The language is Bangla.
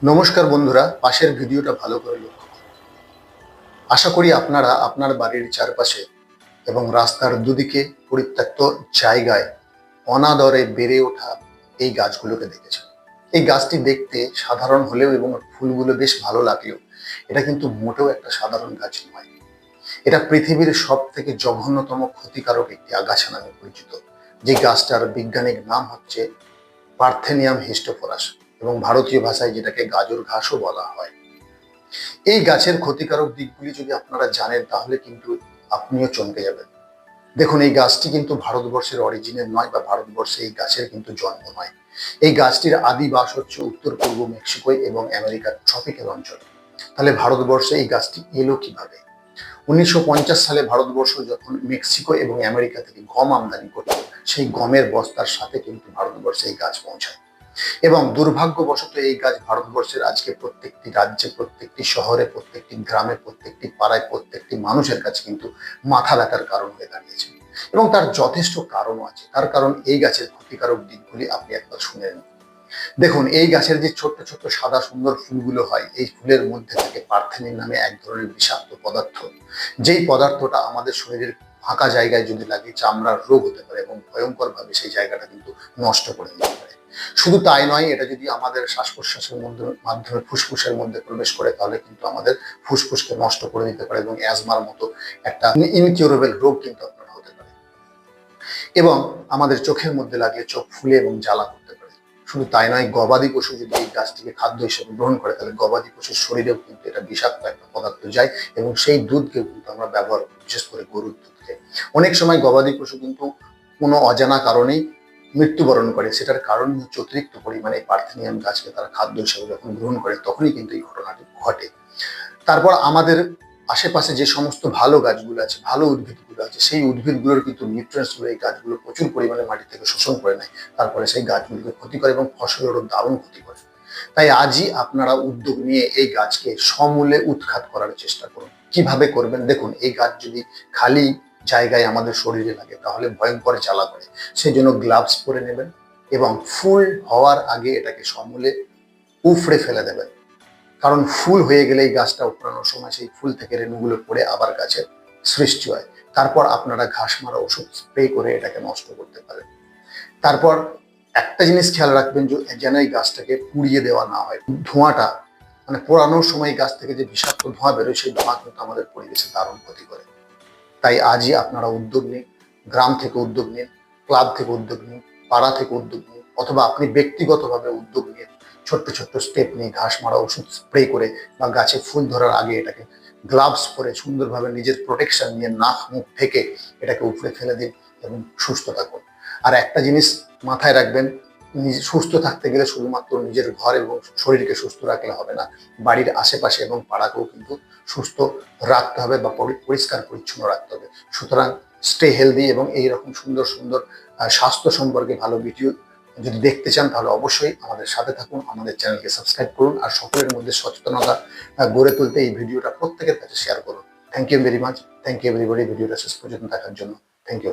নমস্কার বন্ধুরা, পাশের ভিডিওটা ভালো করে লক্ষ্য করুন। আশা করি আপনারা আপনার বাড়ির চারপাশে এবং রাস্তার দুদিকে পরিত্যক্ত জায়গায় অনাদরে বেড়ে ওঠা এই গাছগুলোকে দেখেছেন। এই গাছটি দেখতে সাধারণ হলেও এবং ফুলগুলো বেশ ভালো লাগলেও এটা কিন্তু মোটেও একটা সাধারণ গাছ নয়। এটা পৃথিবীর সব থেকে জঘন্যতম ক্ষতিকারক একটি আগাছা নামে পরিচিত। যে গাছটার বৈজ্ঞানিক নাম হচ্ছে পার্থেনিয়াম হিস্টোফোরাস এবং ভারতীয় ভাষায় যেটাকে গাজর ঘাসও বলা হয়। এই গাছের ক্ষতিকারক দিকগুলি যদি আপনারা জানেন তাহলে কিন্তু আপনিও চমকে যাবেন। দেখুন, এই গাছটি কিন্তু ভারতবর্ষের অরিজিনের নয় বা ভারতবর্ষে এই গাছের কিন্তু জন্ম নয়। এই গাছটির আদি বাস হচ্ছে উত্তর পূর্ব মেক্সিকোয় এবং আমেরিকার ট্রপিক্যাল অঞ্চলে। তাহলে ভারতবর্ষে এই গাছটি এলো কিভাবে? 1950 সালে ভারতবর্ষ যখন মেক্সিকো এবং আমেরিকা থেকে গম আমদানি করত, সেই গমের বস্তার সাথে কিন্তু ভারতবর্ষে এই গাছ পৌঁছায়। এবং দুর্ভাগ্যবশত এই গাছ ভারতবর্ষের আজকে প্রত্যেকটি রাজ্যে, প্রত্যেকটি শহরে, প্রত্যেকটি গ্রামে, প্রত্যেকটি পাড়ায়, প্রত্যেকটি মানুষের কাছে কিন্তু মাথা ব্যথার কারণ হয়ে দাঁড়িয়েছে। এবং তার যথেষ্ট কারণও আছে। তার কারণ এই গাছের ক্ষতিকারক দিকগুলি আপনি একবার শুনে নিন। দেখুন, এই গাছের যে ছোট্ট ছোট্ট সাদা সুন্দর ফুলগুলো হয়, এই ফুলের মধ্যে থাকে পার্থেনিন নামে এক ধরনের বিষাক্ত পদার্থ। যেই পদার্থটা আমাদের শরীরের ফাঁকা জায়গায় যদি লাগে চামড়ার রোগ হতে পারে এবং ভয়ঙ্কর ভাবে সেই জায়গাটা কিন্তু নষ্ট করে দিতে পারে। শুধু তাই নয়, এটা যদি আমাদের শ্বাস প্রশ্বাসের মাধ্যমে ফুসফুসের মধ্যে প্রবেশ করে তাহলে কিন্তু আমাদের ফুসফুসকে নষ্ট করে দিতে পারে এবং অ্যাজমার মতো একটা ইনকিউরেবল রোগ কিন্তু আপনার হতে পারে। এবং আমাদের চোখের মধ্যে লাগলে চোখ ফুলে এবং জ্বালা করতে পারে। শুধু তাই নয়, গবাদি পশু যদি এই গাছটিকে খাদ্য হিসেবে গ্রহণ করে তাহলে গবাদি পশুর শরীরেও কিন্তু এটা বিষাক্ত একটা পদার্থ যায় এবং সেই দুধকেও কিন্তু আমরা ব্যবহার করি, বিশেষ করে গরুর দুধকে। অনেক সময় গবাদি পশু কিন্তু কোনো অজানা কারণেই মৃত্যুবরণ করে। সেটার কারণ হচ্ছে অতিরিক্ত পরিমাণে পার্থেনিয়াম গাছকে তারা খাদ্য হিসেবে যখন গ্রহণ করে তখনই কিন্তু এই ঘটনাটি ঘটে। তারপর আমাদের আশেপাশে যে সমস্ত ভালো গাছগুলো আছে, ভালো উদ্ভিদগুলো আছে, সেই উদ্ভিদগুলোর কিন্তু নিউট্রিয়েন্টস গুলো এই গাছগুলো প্রচুর পরিমাণে মাটি থেকে শোষণ করে নেয়। তারপরে সেই গাছগুলোকে ক্ষতি করে এবং ফসলেরও দারুণ ক্ষতি করে। তাই আজই আপনারা উদ্যোগ নিয়ে এই গাছকে সমূলে উৎখাত করার চেষ্টা করুন। কিভাবে করবেন? দেখুন, এই গাছ যদি খালি জায়গায় আমাদের শরীরে লাগে তাহলে ভয়ঙ্কর জ্বালা করে। সেই জন্য গ্লাভস পরে নেবেন এবং ফুল হওয়ার আগে এটাকে সমূলে উফড়ে ফেলে দেবেন। কারণ ফুল হয়ে গেলে এই গাছটা উপড়ানোর সময় সেই ফুল থেকে রেণুগুলো পড়ে আবার গাছের সৃষ্টি হয়। তারপর আপনারা ঘাস মারা ওষুধ স্প্রে করে এটাকে নষ্ট করতে পারেন। তারপর একটা জিনিস খেয়াল রাখবেন যেন এই গাছটাকে পুড়িয়ে দেওয়া না হয়। ধোঁয়াটা মানে পোড়ানোর সময় গাছ থেকে যে বিষাক্ত ধোঁয়া বেরোয় সেই ধোঁয়া কিন্তু আমাদের পরিবেশে দারুণ ক্ষতি করে। তাই আজই আপনারা উদ্যোগ নিন। গ্রাম থেকে উদ্যোগ নিন, ক্লাব থেকে উদ্যোগ নিন, পাড়া থেকে উদ্যোগ নিন, অথবা আপনি ব্যক্তিগতভাবে উদ্যোগ নিন। ছোট্ট ছোট্ট স্টেপ নিয়ে ঘাস মারা ওষুধ স্প্রে করে বা গাছে ফুল ধরার আগে এটাকে গ্লাভস পরে সুন্দরভাবে নিজের প্রোটেকশন নিয়ে নাক মুখ ঢেকে এটাকে উপড়ে ফেলে দিন এবং সুস্থ থাকুন। আর একটা জিনিস মাথায় রাখবেন, সুস্থ থাকতে গেলে শুধুমাত্র নিজের ঘর এবং শরীরকে সুস্থ রাখলে হবে না, বাড়ির আশেপাশে এবং পাড়াকেও কিন্তু সুস্থ রাখতে হবে বা পরিষ্কার পরিচ্ছন্ন রাখতে হবে। সুতরাং স্টে হেলদি এবং এইরকম সুন্দর সুন্দর স্বাস্থ্য সম্পর্কে ভালো ভিডিও যদি দেখতে চান তাহলে অবশ্যই আমাদের সাথে থাকুন, আমাদের চ্যানেলকে সাবস্ক্রাইব করুন আর সকলের মধ্যে সচেতনতা গড়ে তুলতে এই ভিডিওটা প্রত্যেকের কাছে শেয়ার করুন। Thank you very much. Thank you everybody ভিডিওটা শেষ পর্যন্ত দেখার জন্য। Thank you.